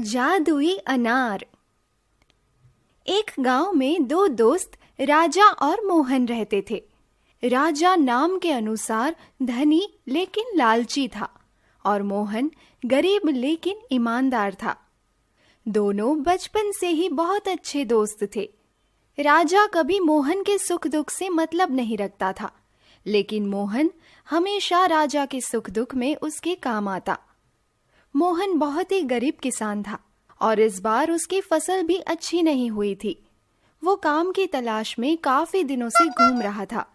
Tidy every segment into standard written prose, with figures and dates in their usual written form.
जादुई अनार। एक गांव में दो दोस्त राजा और मोहन रहते थे। राजा नाम के अनुसार धनी लेकिन लालची था और मोहन गरीब लेकिन ईमानदार था। दोनों बचपन से ही बहुत अच्छे दोस्त थे। राजा कभी मोहन के सुख दुख से मतलब नहीं रखता था, लेकिन मोहन हमेशा राजा के सुख दुख में उसके काम आता। मोहन बहुत ही गरीब किसान था और इस बार उसकी फसल भी अच्छी नहीं हुई थी। वो काम की तलाश में काफी दिनों से घूम रहा था,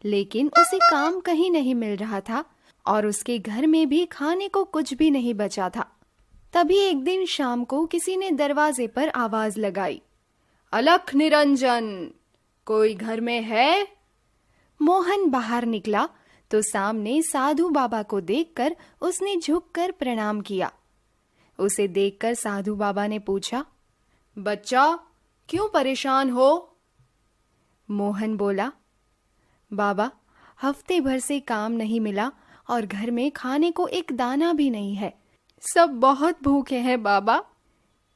लेकिन उसे काम कहीं नहीं मिल रहा था और उसके घर में भी खाने को कुछ भी नहीं बचा था। तभी एक दिन शाम को किसी ने दरवाजे पर आवाज लगाई, अलख निरंजन, कोई घर में है? मोहन बाहर निकला तो सामने साधु बाबा को देखकर उसने झुककर प्रणाम किया। उसे देखकर साधु बाबा ने पूछा, बच्चा, क्यों परेशान हो? मोहन बोला, बाबा, हफ्ते भर से काम नहीं मिला और घर में खाने को एक दाना भी नहीं है। सब बहुत भूखे हैं बाबा।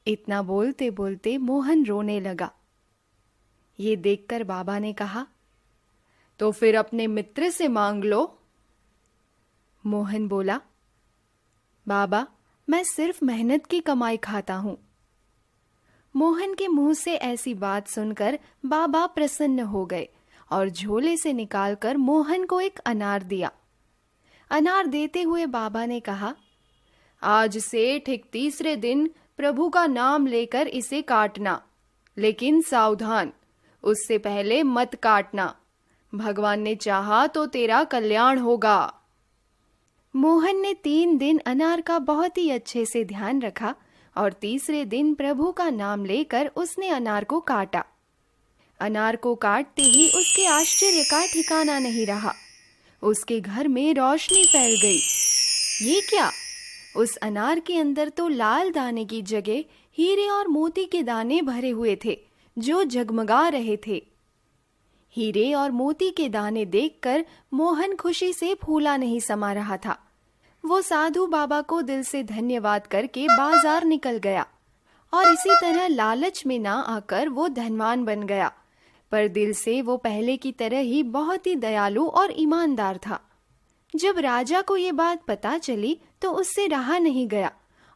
इतना बोलते बोलते मोहन रोने लगा। ये देखकर बाबा ने कहा, तो फिर अपने मित्र से मांग लो। मोहन बोला, बाबा, मैं सिर्फ मेहनत की कमाई खाता हूं। मोहन के मुंह से ऐसी बात सुनकर बाबा प्रसन्न हो गए और झोले से निकालकर मोहन को एक अनार दिया। अनार देते हुए बाबा ने कहा, आज से ठीक तीसरे दिन प्रभु का नाम लेकर इसे काटना, लेकिन सावधान, उससे पहले मत काटना। भगवान ने चाहा तो तेरा कल्याण होगा। मोहन ने 3 दिन अनार का बहुत ही अच्छे से ध्यान रखा और तीसरे दिन प्रभु का नाम लेकर उसने अनार को काटा। अनार को काटते ही उसके आश्चर्य का ठिकाना नहीं रहा। उसके घर में रोशनी फैल गई। ये क्या? उस अनार के अंदर तो लाल दाने की जगह हीरे और मोती के दाने भरे हुए थे, जो जगमगा रहे थे। हीरे और मोती के दाने देखकर मोहन खुशी से फूला नहीं समा रहा था। वो साधु बाबा को दिल से धन्यवाद करके बाजार निकल गया और इसी तरह लालच में ना आकर वो धनवान बन गया, पर दिल से वो पहले की तरह ही बहुत ही दयालु और ईमानदार था। जब राजा को ये बात पता चली तो उससे रहा नहीं गया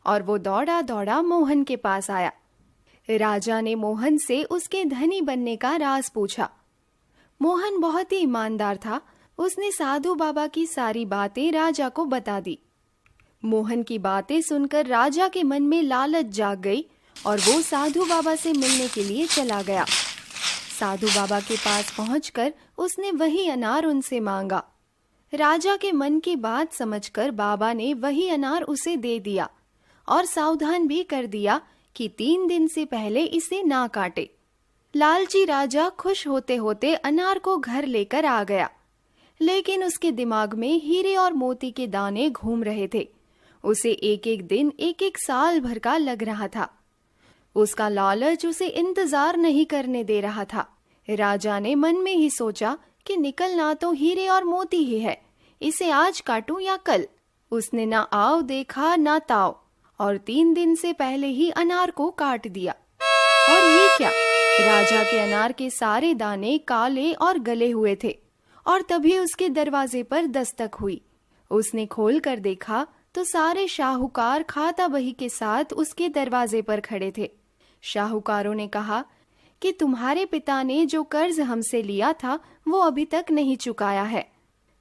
और वो दौड़ा दौड़ा मोहन के पास आया। राजा ने मोहन से उसके धनी बनने का राज पूछा। मोहन बहुत ही ईमानदार था। उसने साधु बाबा की सारी बातें राजा को बता दी। मोहन की बातें सुनकर राजा के मन में लालच जाग गई और वो साधु बाबा से मिलने के लिए चला गया। साधु बाबा के पास पहुंचकर उसने वही अनार उनसे मांगा। राजा के मन की बात समझकर बाबा ने वही अनार उसे दे दिया और सावधान भी कर दिया कि 3 दिन से पहले इसे ना काटे। लालची राजा खुश होते होते अनार को घर लेकर आ गया, लेकिन उसके दिमाग में हीरे और मोती के दाने घूम रहे थे। उसे एक एक दिन एक एक साल भर का लग रहा था। उसका लालच उसे इंतजार नहीं करने दे रहा था। राजा ने मन में ही सोचा कि निकलना तो हीरे और मोती ही है, इसे आज काटूं या कल। उसने ना आव देखा ना ताव और 3 दिन से पहले ही अनार को काट दिया। और ये क्या? राजा के अनार के सारे दाने काले और गले हुए थे और तभी उसके दरवाजे पर दस्तक हुई। उसने खोल कर देखा तो सारे शाहूकार खाता बही के साथ उसके दरवाजे पर खड़े थे। शाहूकारों ने कहा कि तुम्हारे पिता ने जो कर्ज हमसे लिया था वो अभी तक नहीं चुकाया है।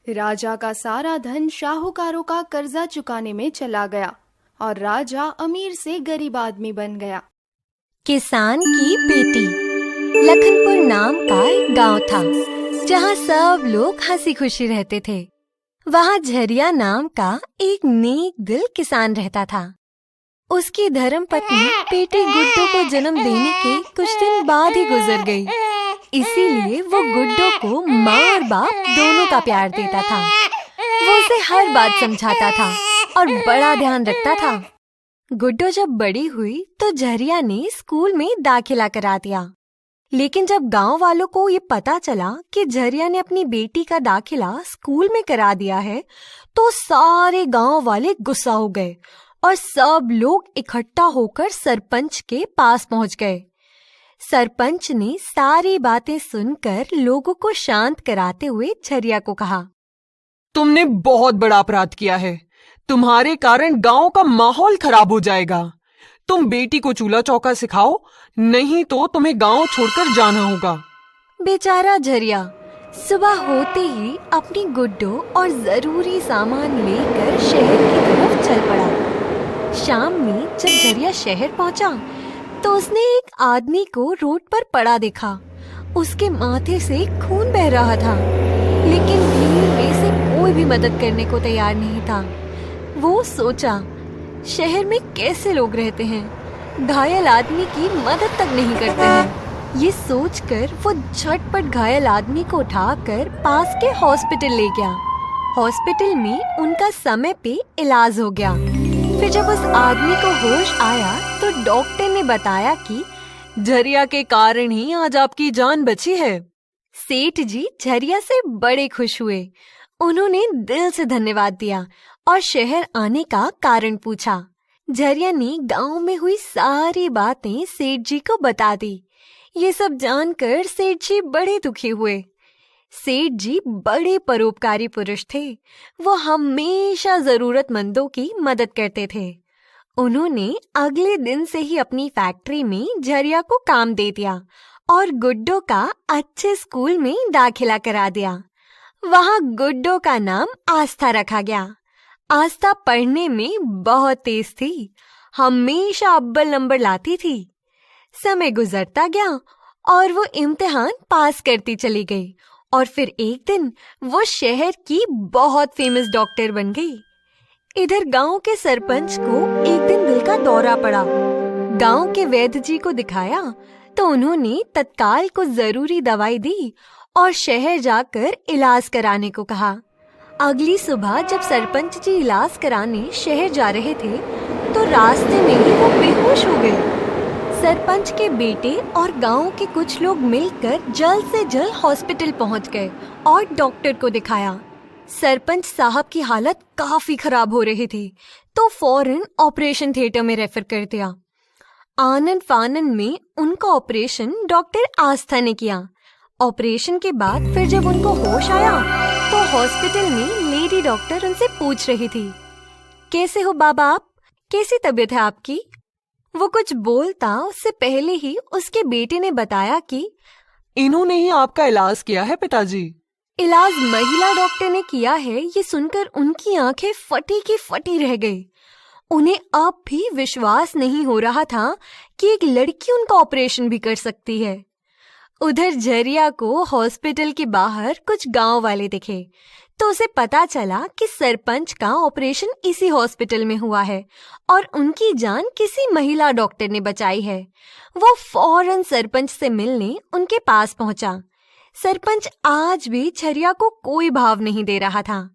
राजा का सारा धन शाहूकारों का कर्जा चुकाने में चला गया और राजा अमीर से गरीब आदमी बन गया। किसान की बेटी। लखनपुर नाम का एक गांव था जहां सब लोग हंसी खुशी रहते थे। वहां झरिया नाम का एक नेक दिल किसान रहता था। उसकी धर्मपत्नी बेटे गुड्डो को जन्म देने के कुछ दिन बाद ही गुजर गई। इसीलिए वो गुड्डो को माँ और बाप दोनों का प्यार देता था। वो उसे हर बात समझाता था और बड़ा ध्यान रखता था। गुड्डो जब बड़ी हुई तो झरिया ने स्कूल में दाखिला करा दिया। लेकिन जब गांव वालों को ये पता चला कि झरिया ने अपनी बेटी का दाखिला स्कूल में करा दिया है, तो सारे गांव वाले गुस्सा हो गए और सब लोग इकट्ठा होकर सरपंच के पास पहुंच गए। सरपंच ने सारी बातें सुनकर लोगों को शांत कराते हुए झरिया को कहा, तुमने बहुत बड़ा अपराध किया है। तुम्हारे कारण गांव का माहौल खराब हो जाएगा। तुम बेटी को चूल्हा चौका सिखाओ, नहीं तो तुम्हें गांव छोड़कर जाना होगा। बेचारा झरिया सुबह होते ही अपनी गुड्डो और जरूरी सामान लेकर शहर की तरफ चल पड़ा। शाम में जब झरिया शहर पहुंचा तो उसने एक आदमी को रोड पर पड़ा देखा। उसके माथे से खून बह रहा था, लेकिन भीड़ में से कोई भी मदद करने को तैयार नहीं था। वो सोचा, शहर में कैसे लोग रहते हैं, घायल आदमी की मदद तक नहीं करते हैं। ये सोचकर वो झटपट घायल आदमी को उठाकर पास के हॉस्पिटल ले गया। हॉस्पिटल में उनका समय पे इलाज हो गया। फिर जब उस आदमी को होश आया तो डॉक्टर ने बताया कि झरिया के कारण ही आज आपकी जान बची है। सेठ जी झरिया से बड़े खुश हुए। उन्होंने दिल से धन्यवाद दिया और शहर आने का कारण पूछा। झरिया ने गांव में हुई सारी बातें सेठ जी को बता दी। ये सब जानकर सेठ जी बड़े दुखी हुए। सेठ जी बड़े परोपकारी पुरुष थे। वो हमेशा जरूरतमंदों की मदद करते थे। उन्होंने अगले दिन से ही अपनी फैक्ट्री में झरिया को काम दे दिया और गुड्डो का अच्छे स्कूल में दाखिला करा दिया। वहाँ गुड्डो का नाम आस्था रखा गया। आस्था पढ़ने में बहुत तेज थी, हमेशा अव्वल नंबर लाती थी। समय गुजरता गया और वो इम्तिहान पास करती चली गई और फिर एक दिन वो शहर की बहुत फेमस डॉक्टर बन गई। इधर गांव के सरपंच को एक दिन दिल का दौरा पड़ा। गांव के वैद्य जी को दिखाया तो उन्होंने तत्काल को जरूरी दवाई दी और शहर जाकर इलाज कराने को कहा। अगली सुबह जब सरपंच जी इलाज कराने शहर जा रहे थे तो रास्ते में ही वो बेहोश हो गए। सरपंच के बेटे और गांव के कुछ लोग मिलकर जल्द से जल्द हॉस्पिटल पहुंच गए और डॉक्टर को दिखाया। सरपंच साहब की हालत काफी खराब हो रही थी तो फौरन ऑपरेशन थिएटर में रेफर कर दिया। आनन फानन में उनका ऑपरेशन डॉक्टर आस्था ने किया। ऑपरेशन के बाद फिर जब उनको होश आया तो हॉस्पिटल में लेडी डॉक्टर उनसे पूछ रही थी, कैसे हो बाबा आप, कैसी तबीयत है आपकी? वो कुछ बोलता उससे पहले ही उसके बेटे ने बताया कि इन्होंने ही आपका इलाज किया है पिताजी। इलाज महिला डॉक्टर ने किया है। ये सुनकर उनकी आंखें फटी की फटी रह गई। उन्हें अब भी विश्वास नहीं हो रहा था कि एक लड़की उनका ऑपरेशन भी कर सकती है। उधर झरिया को हॉस्पिटल के बाहर कुछ गांव वाले दिखे तो उसे पता चला कि सरपंच का ऑपरेशन इसी हॉस्पिटल में हुआ है और उनकी जान किसी महिला डॉक्टर ने बचाई है। वो फौरन सरपंच से मिलने उनके पास पहुंचा। सरपंच आज भी झरिया को कोई भाव नहीं दे रहा था,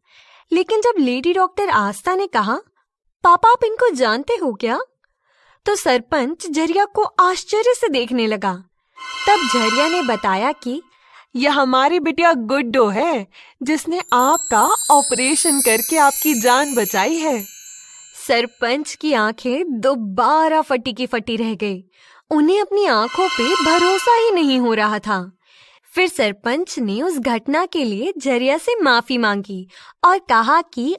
लेकिन जब लेडी डॉक्टर आस्था ने कहा, पापा आप इनको जानते हो क्या? तो सरपंच झरिया को आश्चर्य से देखने लगा। तब झरिया ने बताया कि यह हमारी बिटिया गुड्डो है, जिसने आपका ऑपरेशन करके आपकी जान बचाई है। सरपंच की आंखें दोबारा फटी की फटी रह गई। उन्हें अपनी आंखों पे भरोसा ही नहीं हो रहा था। फिर सरपंच ने उस घटना के लिए झरिया से माफी मांगी और कहा कि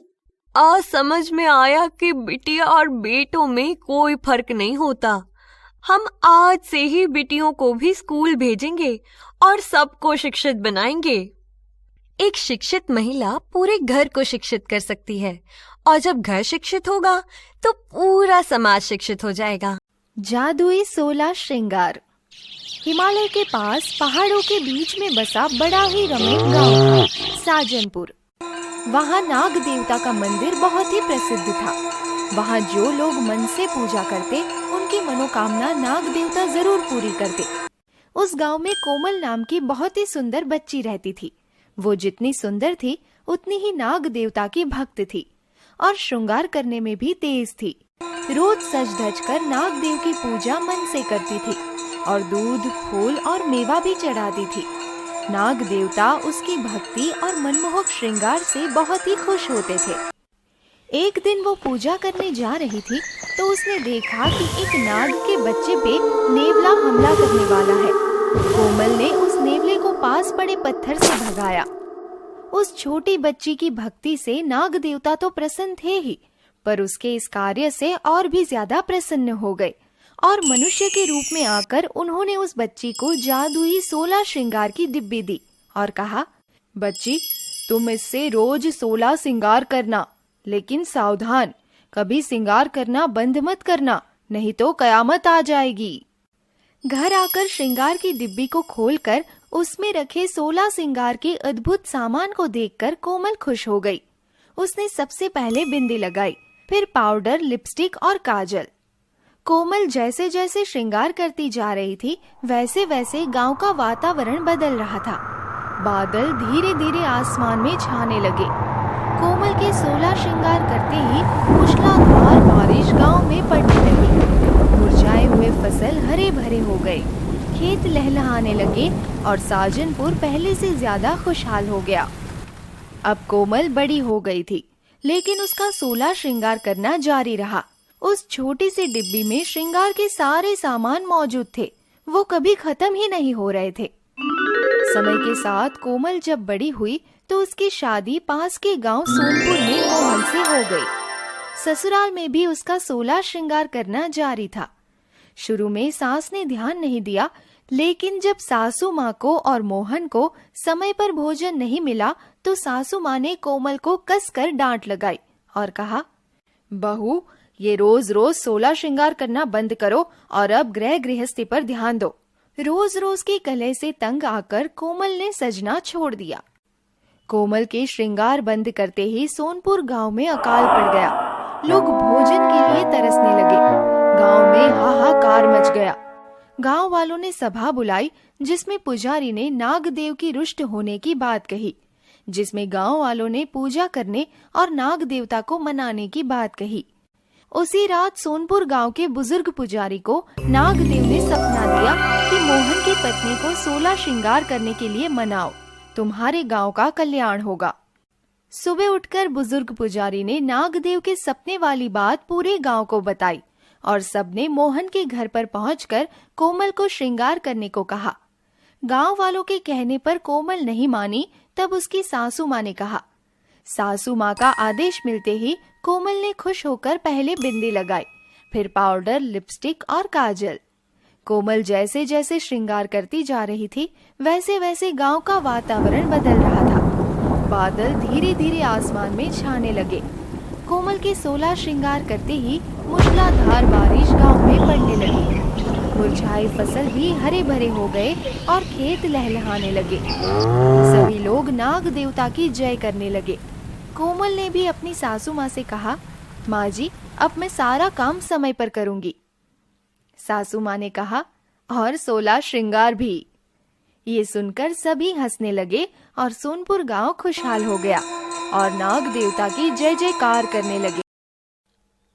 आज समझ में आया कि बिटिया और बेटों में कोई फर्क नहीं होता। हम आज से ही बिटियों को भी स्कूल भेजेंगे और सबको शिक्षित बनाएंगे। एक शिक्षित महिला पूरे घर को शिक्षित कर सकती है और जब घर शिक्षित होगा तो पूरा समाज शिक्षित हो जाएगा। जादुई 16 श्रृंगार। हिमालय के पास पहाड़ों के बीच में बसा बड़ा ही रमणीक गांव था, साजनपुर। वहाँ नाग देवता का मंदिर बहुत ही प्रसिद्ध था। वहाँ जो लोग मन से पूजा करते उनकी मनोकामना नाग देवता जरूर पूरी करते। उस गांव में कोमल नाम की बहुत ही सुंदर बच्ची रहती थी। वो जितनी सुंदर थी उतनी ही नाग देवता की भक्त थी और श्रृंगार करने में भी तेज थी। रोज सज धज कर नाग देव की पूजा मन से करती थी और दूध, फूल और मेवा भी चढ़ाती थी। नाग देवता उसकी भक्ति और मनमोहक श्रृंगार से बहुत ही खुश होते थे। एक दिन वो पूजा करने जा रही थी तो उसने देखा कि एक नाग के बच्चे पे नेवला हमला करने वाला है। कोमल ने उस नेवले को पास पड़े पत्थर से भगाया। उस छोटी बच्ची की भक्ति से नाग देवता तो प्रसन्न थे ही, पर उसके इस कार्य से और भी ज्यादा प्रसन्न हो गए और मनुष्य के रूप में आकर उन्होंने उस बच्ची को जादुई 16 श्रृंगार की डिब्बी दी और कहा, बच्ची तुम इससे रोज 16 श्रृंगार करना, लेकिन सावधान, कभी श्रृंगार करना बंद मत करना, नहीं तो कयामत आ जाएगी। घर आकर श्रृंगार की डिब्बी को खोलकर उसमें रखे 16 श्रृंगार के अद्भुत सामान को देखकर कोमल खुश हो गई। उसने सबसे पहले बिंदी लगाई, फिर पाउडर, लिपस्टिक और काजल। कोमल जैसे जैसे श्रृंगार करती जा रही थी वैसे वैसे गांव का वातावरण बदल रहा था। बादल धीरे धीरे आसमान में छाने लगे। कोमल के 16 श्रृंगार करते ही मूसलाधार बारिश गांव में पड़ने लगी। मुरझाए हुए फसल हरे भरे हो गए, खेत लहलहाने लगे और साजनपुर पहले से ज्यादा खुशहाल हो गया। अब कोमल बड़ी हो गई थी, लेकिन उसका 16 श्रृंगार करना जारी रहा। उस छोटी सी डिब्बी में श्रृंगार के सारे सामान मौजूद थे, वो कभी खत्म ही नहीं हो रहे थे। समय के साथ कोमल जब बड़ी हुई तो उसकी शादी पास के गांव सोनपुर में मोहन से हो गई। ससुराल में भी उसका 16 श्रृंगार करना जारी था। शुरू में सास ने ध्यान नहीं दिया, लेकिन जब सासू माँ को और मोहन को समय पर भोजन नहीं मिला तो सासू माँ ने कोमल को कसकर डांट लगाई और कहा, बहू ये रोज रोज 16 श्रृंगार करना बंद करो और अब गृह गृहस्थी पर ध्यान दो। रोज रोज की कलह से तंग आकर कोमल ने सजना छोड़ दिया। कोमल के श्रृंगार बंद करते ही सोनपुर गांव में अकाल पड़ गया। लोग भोजन के लिए तरसने लगे। गांव में हाहाकार मच गया। गांव वालों ने सभा बुलाई जिसमें पुजारी ने नागदेव की रुष्ट होने की बात कही, जिसमें गांव वालों ने पूजा करने और नाग देवता को मनाने की बात कही। उसी रात सोनपुर गांव के बुजुर्ग पुजारी को नागदेव ने सपना दिया कि मोहन की पत्नी को 16 श्रृंगार करने के लिए मनाओ, तुम्हारे गांव का कल्याण होगा। सुबह उठकर बुजुर्ग पुजारी ने नागदेव के सपने वाली बात पूरे गांव को बताई और सबने मोहन के घर पर पहुंचकर कोमल को श्रृंगार करने को कहा। गांव वालों के कहने पर कोमल नहीं मानी, तब उसकी सासू माँ ने कहा। सासू माँ का आदेश मिलते ही कोमल ने खुश होकर पहले बिंदी लगाई, फिर पाउडर, लिपस्टिक और काजल। कोमल जैसे जैसे श्रृंगार करती जा रही थी वैसे वैसे गांव का वातावरण बदल रहा था। बादल धीरे धीरे आसमान में छाने लगे। कोमल के 16 श्रृंगार करते ही मूसलाधार बारिश गांव में पड़ने लगी। मुरझाई फसल भी हरे भरे हो गए और खेत लहलहाने लगे। सभी लोग नाग देवता की जय करने लगे। कोमल ने भी अपनी सासू माँ से कहा, माँ जी अब मैं सारा काम समय पर करूंगी। सासू माँ ने कहा, और 16 श्रृंगार भी। ये सुनकर सभी हंसने लगे और सोनपुर गांव खुशहाल हो गया और नाग देवता की जय जयकार करने लगे।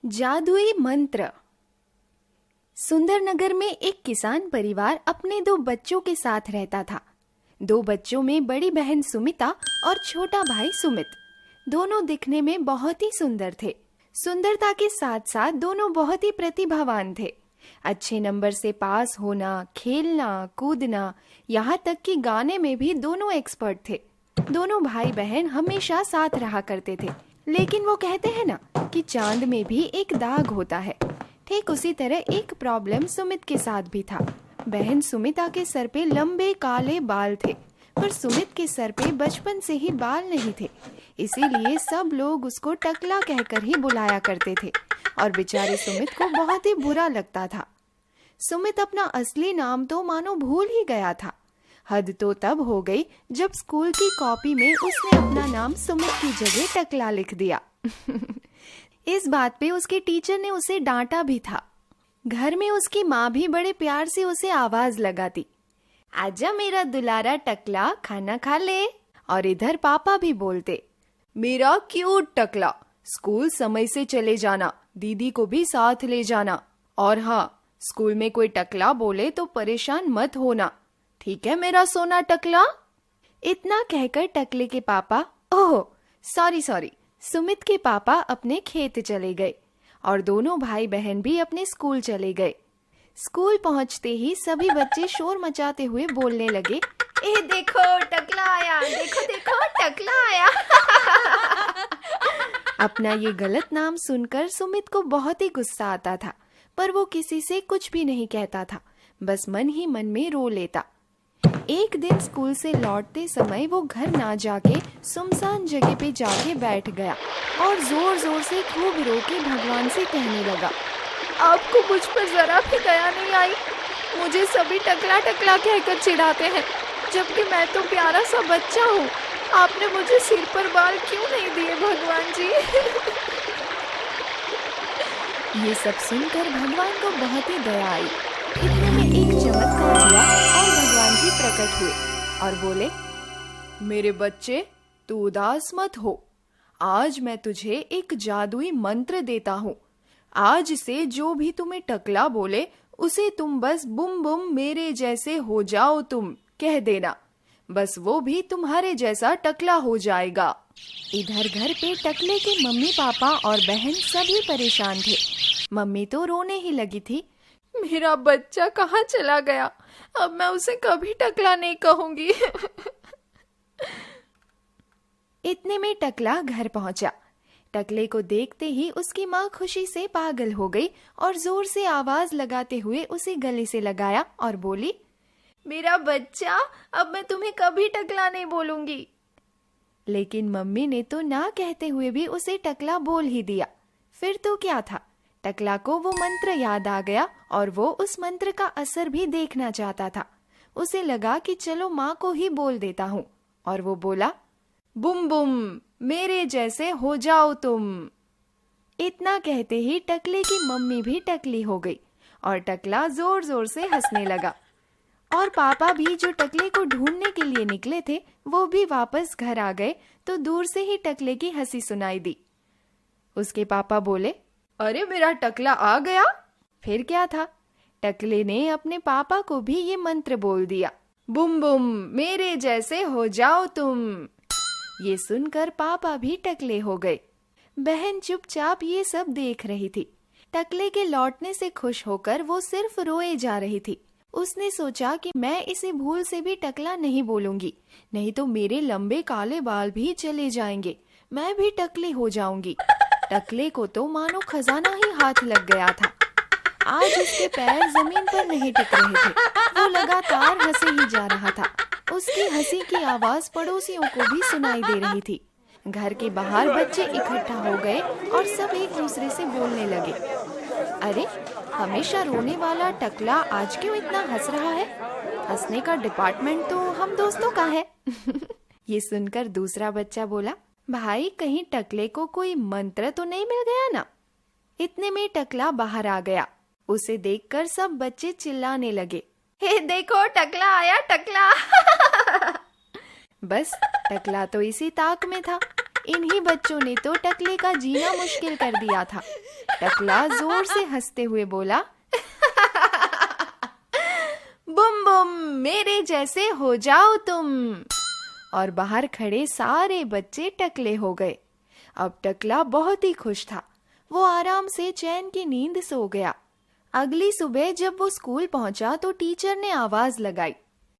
जादुई मंत्र। सुंदरनगर में एक किसान परिवार अपने 2 बच्चों के साथ रहता था। 2 बच्चों में बड़ी बहन सुमिता और छोटा भाई सुमित। दोनों दिखने में बहुत ही सुंदर थे। सुंदरता के साथ साथ दोनों बहुत ही प्रतिभावान थे। अच्छे नंबर से पास होना, खेलना, कूदना, यहाँ तक कि गाने में भी दोनों एक्सपर्ट थे। दोनों भाई बहन हमेशा साथ रहा करते थे, लेकिन वो कहते हैं ना कि चांद में भी एक दाग होता है। ठीक उसी तरह एक प्रॉब्लम सुमित के साथ भी था। बहन सुमिता के सर पे लंबे काले बाल थे, पर सुमित के सर पे बचपन से ही बाल नहीं थे, इसीलिए सब लोग उसको टकला कहकर ही बुलाया करते थे और बेचारे सुमित को बहुत ही बुरा लगता था। सुमित अपना असली नाम तो मानो भूल ही गया था। हद तो तब हो गई जब स्कूल की कॉपी में उसने अपना नाम सुमित की जगह टकला लिख दिया। इस बात पे उसके टीचर ने उसे डांटा भी था। घर में उसकी माँ भी बड़े प्यार से उसे आवाज लगाती, आजा मेरा दुलारा टकला, खाना खा ले। और इधर पापा भी बोलते, मेरा क्यूट टकला, स्कूल समय से चले जाना, दीदी को भी साथ ले जाना, और हाँ स्कूल में कोई टकला बोले तो परेशान मत होना, ठीक है मेरा सोना टकला। इतना कहकर टकले के पापा, ओह सॉरी सुमित के पापा अपने खेत चले गए और दोनों भाई बहन भी अपने स्कूल चले गए। स्कूल पहुंचते ही सभी बच्चे शोर मचाते हुए बोलने लगे, ए देखो टकला आया, देखो देखो टकला आया। अपना ये गलत नाम सुनकर सुमित को बहुत ही गुस्सा आता था, पर वो किसी से कुछ भी नहीं कहता था, बस मन ही मन में रो लेता। एक दिन स्कूल से लौटते समय वो घर ना जाके सुनसान जगह पे जाके बैठ गया और जोर जोर से खूब रो के भगवान से कहने लगा, आपको मुझ पर जरा भी दया नहीं आई। मुझे सभी टकला टकला कहकर चिढ़ाते हैं, जबकि मैं तो प्यारा सा बच्चा हूँ। आपने मुझे सिर पर बाल क्यों नहीं दिए भगवान जी? ये सब सुनकर भगवान को बहुत ही दया आई। इतने में एक चमत्कार हुआ और भगवान जी प्रकट हुए और बोले, मेरे बच्चे तू उदास मत हो, आज मैं तुझे एक जादुई मंत्र देता हूँ। आज से जो भी तुम्हें टकला बोले उसे तुम बस बुम बुम मेरे जैसे हो जाओ तुम कह देना, बस वो भी तुम्हारे जैसा टकला हो जाएगा। इधर घर पे टकले के मम्मी पापा और बहन सभी परेशान थे। मम्मी तो रोने ही लगी थी, मेरा बच्चा कहाँ चला गया, अब मैं उसे कभी टकला नहीं कहूंगी। इतने में टकला घर पहुंचा। टकले को देखते ही उसकी माँ खुशी से पागल हो गई और जोर से आवाज लगाते हुए उसे गले से लगाया और बोली, मेरा बच्चा, अब मैं तुम्हें कभी टकला नहीं बोलूंगी। लेकिन मम्मी ने तो ना कहते हुए भी उसे टकला बोल ही दिया। फिर तो क्या था, टकला को वो मंत्र याद आ गया और वो उस मंत्र का असर भी देखना चाहता था। उसे लगा कि चलो माँ को ही बोल देता हूँ, और वो बोला, बुम बुम मेरे जैसे हो जाओ तुम। इतना कहते ही टकले की मम्मी भी टकली हो गई और टकला जोर जोर से हंसने लगा। और पापा भी जो टकले को ढूंढने के लिए निकले थे वो भी वापस घर आ गए तो दूर से ही टकले की हंसी सुनाई दी। उसके पापा बोले, अरे मेरा टकला आ गया। फिर क्या था, टकले ने अपने पापा को भी ये मंत्र बोल दिया, बुम बुम मेरे जैसे हो जाओ तुम। ये सुनकर पापा भी टकले हो गए। बहन चुपचाप ये सब देख रही थी। टकले के लौटने से खुश होकर वो सिर्फ रोए जा रही थी। उसने सोचा कि मैं इसे भूल से भी टकला नहीं बोलूंगी, नहीं तो मेरे लंबे काले बाल भी चले जाएंगे, मैं भी टकली हो जाऊंगी। टकले को तो मानो खजाना ही हाथ लग गया था। आज उसके पैर जमीन पर नहीं टिक रहे थे, वो लगातार हंसे ही जा रहा था। उसकी हंसी की आवाज पड़ोसियों को भी सुनाई दे रही थी। घर के बाहर बच्चे इकट्ठा हो गए और सब एक दूसरे से बोलने लगे, अरे हमेशा रोने वाला टकला आज क्यों इतना हंस रहा है? हंसने का डिपार्टमेंट तो हम दोस्तों का है। ये सुनकर दूसरा बच्चा बोला, भाई कहीं टकले को कोई मंत्र तो नहीं मिल गया ना? इतने में टकला बाहर आ गया। उसे देखकर सब बच्चे चिल्लाने लगे, हे देखो टकला आया टकला। बस टकला तो इसी ताक में था। इन्हीं बच्चों ने तो टकले का जीना मुश्किल कर दिया था। टकला जोर से हंसते हुए बोला, बुम बुम मेरे जैसे हो जाओ तुम। और बाहर खड़े सारे बच्चे टकले हो गए। अब टकला बहुत ही खुश था। वो आराम से चैन की नींद सो गया। अगली सुबह जब वो स्कूल पहुंचा तो टीचर ने आवाज लगाई,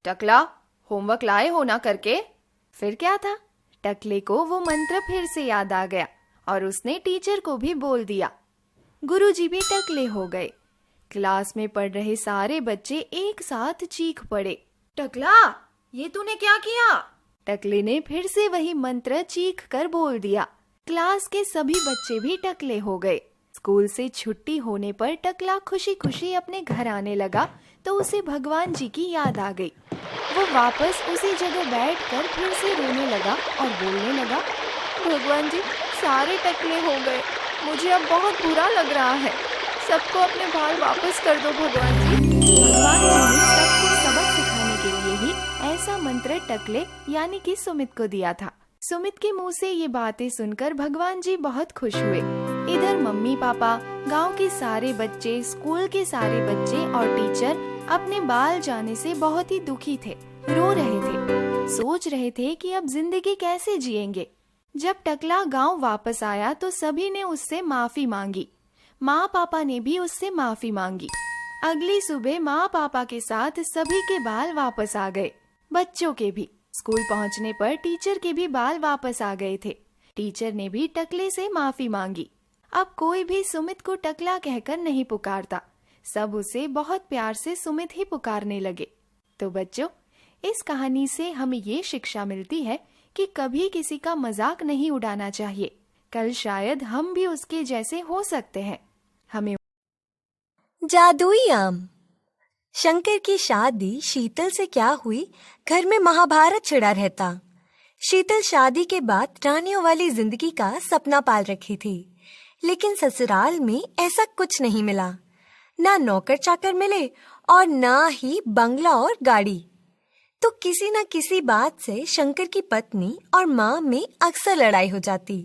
टकला होमवर्क लाए हो ना करके? फिर क्या था, टकले को वो मंत्र फिर से याद आ गया और उसने टीचर को भी बोल दिया। गुरुजी भी टकले हो गए। क्लास में पढ़ रहे सारे बच्चे एक साथ चीख पड़े, टकला ये तूने क्या किया? टकले ने फिर से वही मंत्र चीख कर बोल दिया। क्लास के सभी बच्चे भी टकले हो गए। स्कूल से छुट्टी होने पर टकला खुशी खुशी अपने घर आने लगा तो उसे भगवान जी की याद आ गई। वो वापस उसी जगह बैठकर फिर से रोने लगा और बोलने लगा, भगवान जी सारे टकले हो गए, मुझे अब बहुत बुरा लग रहा है, सबको अपने बाल वापस कर दो भगवान जी। भगवान जी ने सबको सबक सिखाने के लिए ही ऐसा मंत्र टकले यानी कि सुमित को दिया था। सुमित के मुंह से ये बातें सुनकर भगवान जी बहुत खुश हुए। इधर मम्मी पापा, गांव के सारे बच्चे, स्कूल के सारे बच्चे और टीचर अपने बाल जाने से बहुत ही दुखी थे, रो रहे थे, सोच रहे थे कि अब जिंदगी कैसे जिएंगे। जब टकला गांव वापस आया तो सभी ने उससे माफी मांगी। माँ पापा ने भी उससे माफी मांगी। अगली सुबह माँ पापा के साथ सभी के बाल वापस आ गए, बच्चों के भी। स्कूल पहुंचने पर टीचर के भी बाल वापस आ गए थे। टीचर ने भी टकले से माफी मांगी। अब कोई भी सुमित को टकला कहकर नहीं पुकारता, सब उसे बहुत प्यार से सुमित ही पुकारने लगे। तो बच्चों, इस कहानी से हमें ये शिक्षा मिलती है कि कभी किसी का मजाक नहीं उड़ाना चाहिए। कल शायद हम भी उसके जैसे हो सकते हैं। हमें जादुई आम। शंकर की शादी शीतल से क्या हुई, घर में महाभारत छिड़ा रहता। शीतल शादी के बाद रानियों वाली जिंदगी का सपना पाल रखी थी, लेकिन ससुराल में ऐसा कुछ नहीं मिला। ना नौकर चाकर मिले और ना ही बंगला और गाड़ी। तो किसी न किसी बात से शंकर की पत्नी और माँ में अक्सर लड़ाई हो जाती।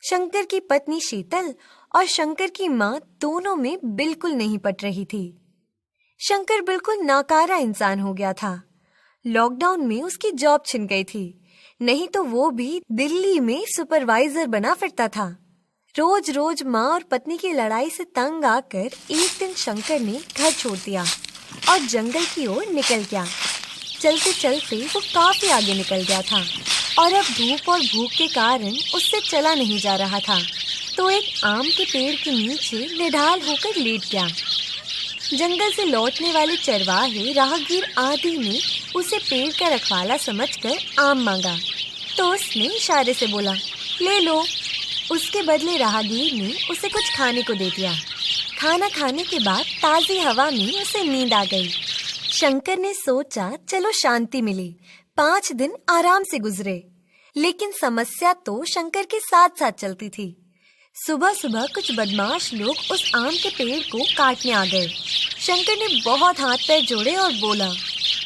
शंकर की पत्नी शीतल और शंकर की माँ दोनों में बिल्कुल नहीं पट रही थी। शंकर बिल्कुल नाकारा इंसान हो गया था। लॉकडाउन में उसकी जॉब छिन गई थी, नहीं तो वो भी दिल्ली में सुपरवाइजर बना फिरता था। रोज रोज माँ और पत्नी की लड़ाई से तंग आकर एक दिन शंकर ने घर छोड़ दिया और जंगल की ओर निकल गया। चलते चलते वो काफी आगे निकल गया था और अब धूप और भूख के कारण उससे चला नहीं जा रहा था। तो एक आम के पेड़ के नीचे निढाल होकर लेट गया। जंगल से लौटने वाले चरवाहे राहगीर आदि ने उसे पेड़ का रखवाला समझकर आम मांगा, तो उसने इशारे से बोला, ले लो। उसके बदले राहगीर ने उसे कुछ खाने को दे दिया। खाना खाने के बाद ताज़ी हवा में उसे नींद आ गई। शंकर ने सोचा, चलो शांति मिली। 5 दिन आराम से गुजरे, लेकिन समस्या तो शंकर के साथ साथ चलती थी। सुबह सुबह कुछ बदमाश लोग उस आम के पेड़ को काटने आ गए। शंकर ने बहुत हाथ पैर जोड़े और बोला,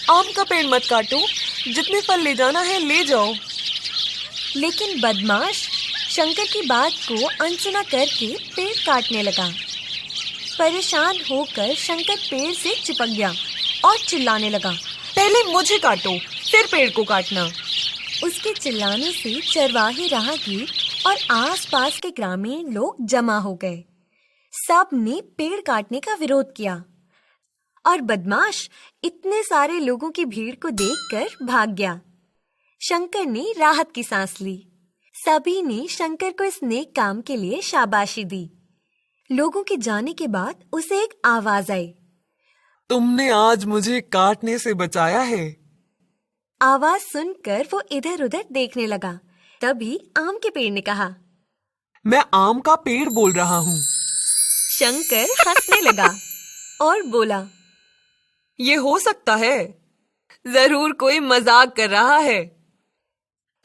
आम का पेड़ मत काटो, जितने फल ले जाना है ले जाओ। लेकिन बदमाश शंकर की बात को अनसुना करके पेड़ काटने लगा। परेशान होकर शंकर पेड़ से चिपक गया और चिल्लाने लगा, पहले मुझे काटो, फिर पेड़ को काटना। उसके चिल्लाने से चरवाहे राहगीर और आसपास के ग्रामीण लोग जमा हो गए। सब ने पेड़ काटने का विरोध किया और बदमाश इतने सारे लोगों की भीड़ को देखकर भाग गया। शंकर ने राहत की सांस ली। सभी ने शंकर को इस नेक काम के लिए शाबाशी दी। लोगों के जाने के बाद उसे एक आवाज आई, तुमने आज मुझे काटने से बचाया है। आवाज सुनकर वो इधर उधर देखने लगा। तभी आम के पेड़ ने कहा, मैं आम का पेड़ बोल रहा हूँ। शंकर हंसने लगा और बोला, ये हो सकता है, जरूर कोई मजाक कर रहा है।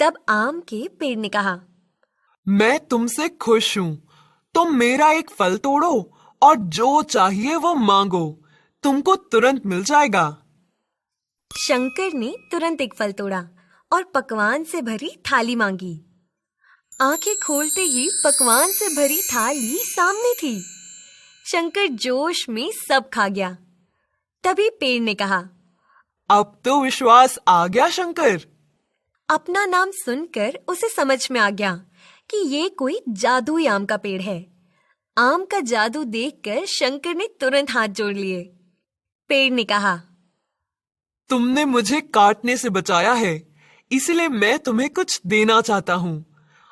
तब आम के पेड़ ने कहा, मैं तुमसे खुश हूँ, तुम मेरा एक फल तोड़ो और जो चाहिए वो मांगो, तुमको तुरंत मिल जाएगा। शंकर ने तुरंत एक फल तोड़ा और पकवान से भरी थाली मांगी। आंखें खोलते ही पकवान से भरी थाली सामने थी। शंकर जोश में सब खा गया। तभी पेड़ ने कहा, अब तो विश्वास आ गया शंकर। अपना नाम सुनकर उसे समझ में आ गया कि ये कोई जादुई आम का पेड़ है। आम का जादू देखकर शंकर ने तुरंत हाथ जोड़ लिए। पेड़ ने कहा, तुमने मुझे काटने से बचाया है, इसलिए मैं तुम्हें कुछ देना चाहता हूँ।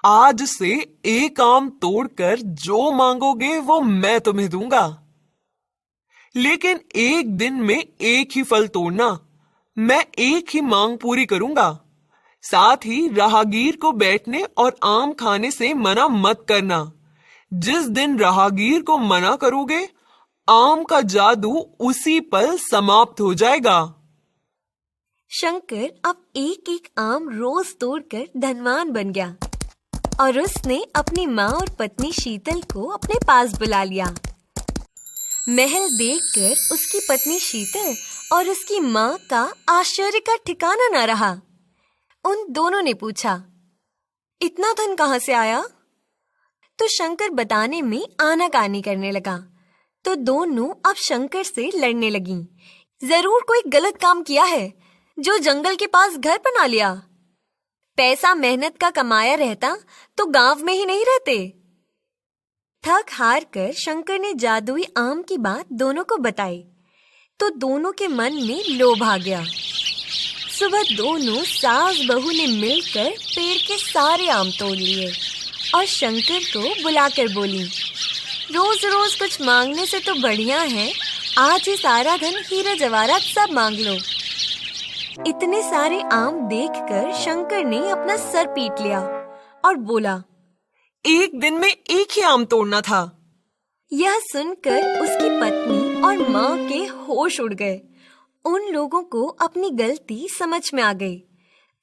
आज से एक आम तोड़कर जो मांगोगे वो मैं तुम्हें दूंगा, लेकिन एक दिन में एक ही फल तोड़ना। मैं एक ही मांग पूरी करूंगा। साथ ही राहगीर को बैठने और आम खाने से मना मत करना। जिस दिन राहगीर को मना करोगे, आम का जादू उसी पल समाप्त हो जाएगा। शंकर अब एक एक आम रोज तोड़कर धनवान बन गया और उसने अपनी माँ और पत्नी शीतल को अपने पास बुला लिया। महल देखकर उसकी पत्नी शीतल और उसकी माँ का आश्चर्य का ठिकाना न रहा। उन दोनों ने पूछा, इतना धन कहाँ से आया? तो शंकर बताने में आनाकानी करने लगा। तो दोनों अब शंकर से लड़ने लगीं। जरूर कोई गलत काम किया है जो जंगल के पास घर बना लिया। पैसा मेहनत का कमाया रहता तो गांव में ही नहीं रहते। थक हार कर शंकर ने जादुई आम की बात दोनों को बताई तो दोनों के मन में लोभ आ गया। सुबह दोनों सास बहू ने मिलकर पेड़ के सारे आम तोड़ लिए और शंकर को बुलाकर बोली, रोज रोज कुछ मांगने से तो बढ़िया है आज ही सारा धन हीरा जवाहरात सब मांग लो। इतने सारे आम देखकर शंकर ने अपना सर पीट लिया और बोला, एक दिन में एक ही आम तोड़ना था। यह सुनकर उसकी पत्नी और माँ के होश उड़ गए। उन लोगों को अपनी गलती समझ में आ गई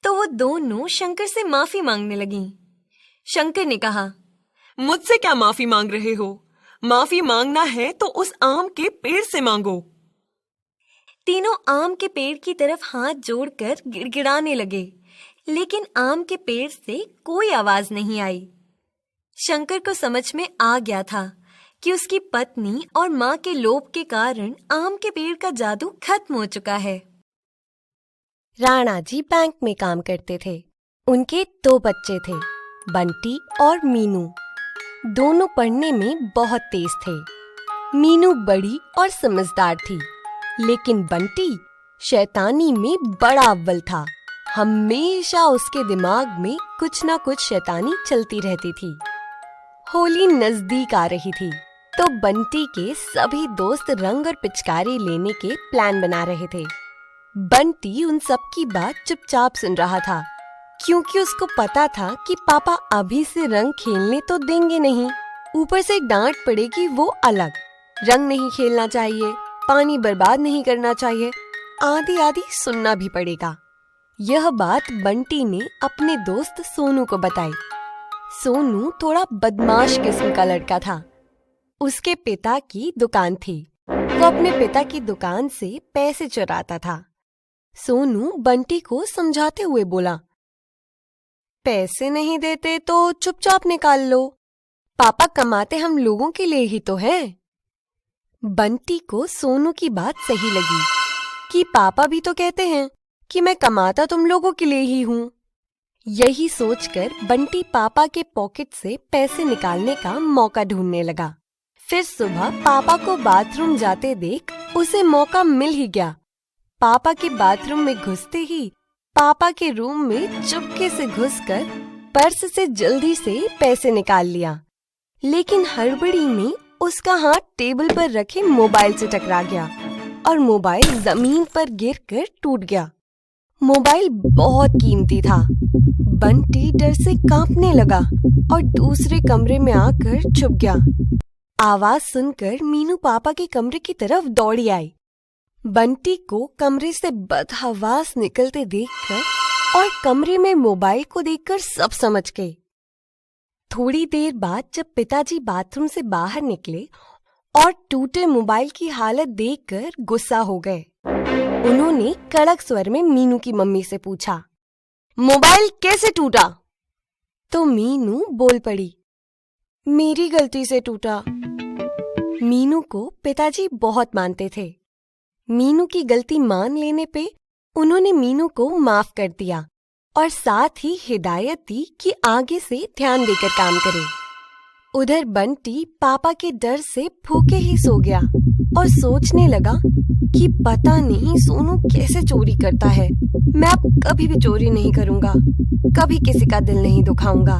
तो वो दोनों शंकर से माफी मांगने लगीं। शंकर ने कहा, मुझसे क्या माफी मांग रहे हो? माफी मांगना है तो उस आम के पेड़ से मांगो। तीनों आम के पेड़ की तरफ हाथ जोड़कर गिड़गिड़ाने लगे, लेकिन आम के पेड़ से कोई आवाज नहीं आई। शंकर को समझ में आ गया था कि उसकी पत्नी और माँ के लोभ के कारण आम के पेड़ का जादू खत्म हो चुका है। राणा जी बैंक में काम करते थे। उनके 2 बच्चे थे, बंटी और मीनू। दोनों पढ़ने में बहुत तेज थे। मीनू बड़ी और समझदार थी, लेकिन बंटी शैतानी में बड़ा अव्वल था। हमेशा उसके दिमाग में कुछ ना कुछ शैतानी चलती रहती थी। होली नजदीक आ रही थी तो बंटी के सभी दोस्त रंग और पिचकारी लेने के प्लान बना रहे थे। बंटी उन सब की बात चुपचाप सुन रहा था, क्योंकि उसको पता था कि पापा अभी से रंग खेलने तो देंगे नहीं, ऊपर से डांट पड़ेगी वो अलग। रंग नहीं खेलना चाहिए, पानी बर्बाद नहीं करना चाहिए, आदि आदि सुनना भी पड़ेगा। यह बात बंटी ने अपने दोस्त सोनू को बताई। सोनू थोड़ा बदमाश किस्म का लड़का था। उसके पिता की दुकान थी। वो अपने पिता की दुकान से पैसे चुराता था। सोनू बंटी को समझाते हुए बोला, पैसे नहीं देते तो चुपचाप निकाल लो, पापा कमाते हम लोगों के लिए ही तो है। बंटी को सोनू की बात सही लगी कि पापा भी तो कहते हैं कि मैं कमाता तुम लोगों के लिए ही हूँ। यही सोचकर बंटी पापा के पॉकेट से पैसे निकालने का मौका ढूंढने लगा। फिर सुबह पापा को बाथरूम जाते देख उसे मौका मिल ही गया। पापा के बाथरूम में घुसते ही पापा के रूम में चुपके से घुसकर पर्स से जल्दी से पैसे निकाल लिया, लेकिन हड़बड़ी में उसका हाथ टेबल पर रखे मोबाइल से टकरा गया और मोबाइल जमीन पर गिरकर टूट गया। मोबाइल बहुत कीमती था। बंटी डर से कांपने लगा और दूसरे कमरे में आकर छुप गया। आवाज सुनकर मीनू पापा के कमरे की तरफ दौड़ी आई। बंटी को कमरे से बदहवास निकलते देखकर और कमरे में मोबाइल को देखकर सब समझ गए। थोड़ी देर बाद जब पिताजी बाथरूम से बाहर निकले और टूटे मोबाइल की हालत देखकर गुस्सा हो गए। उन्होंने कड़क स्वर में मीनू की मम्मी से पूछा, मोबाइल कैसे टूटा? तो मीनू बोल पड़ी, मेरी गलती से टूटा। मीनू को पिताजी बहुत मानते थे। मीनू की गलती मान लेने पे उन्होंने मीनू को माफ कर दिया और साथ ही हिदायत दी कि आगे से ध्यान देकर काम करे। उधर बंटी पापा के डर से भूखे ही सो गया और सोचने लगा कि पता नहीं सोनू कैसे चोरी करता है। मैं अब कभी भी चोरी नहीं करूंगा, कभी किसी का दिल नहीं दुखाऊंगा।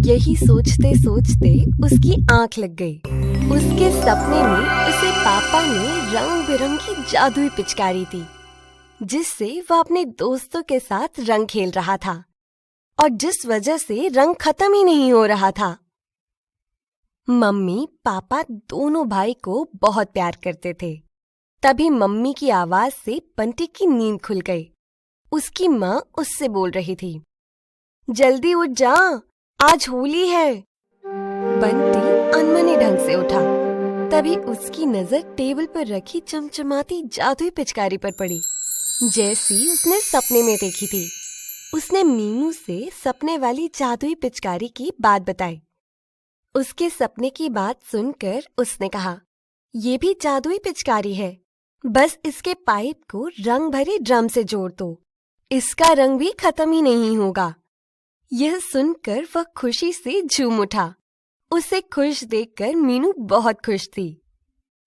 यही सोचते सोचते उसकी आंख लग गई। उसके सपने में उसे पापा ने रंग बिरंगी जादुई पिचकारी दी, जिससे वह अपने दोस्तों के साथ रंग खेल रहा था और जिस वजह से रंग खत्म ही नहीं हो रहा था। मम्मी पापा दोनों भाई को बहुत प्यार करते थे। तभी मम्मी की आवाज से बंटी की नींद खुल गई। उसकी माँ उससे बोल रही थी, जल्दी उठ जा, आज होली है। बंटी अनमने ढंग से उठा। तभी उसकी नजर टेबल पर रखी चमचमाती जादुई पिचकारी पर पड़ी, जैसी उसने सपने में देखी थी। उसने मीनू से सपने वाली जादुई पिचकारी की बात बताई। उसके सपने की बात सुनकर उसने कहा, ये भी जादुई पिचकारी है, बस इसके पाइप को रंग भरे ड्रम से जोड़ दो, इसका रंग भी खत्म ही नहीं होगा। यह सुनकर वह खुशी से झूम उठा। उसे खुश देखकर मीनू बहुत खुश थी।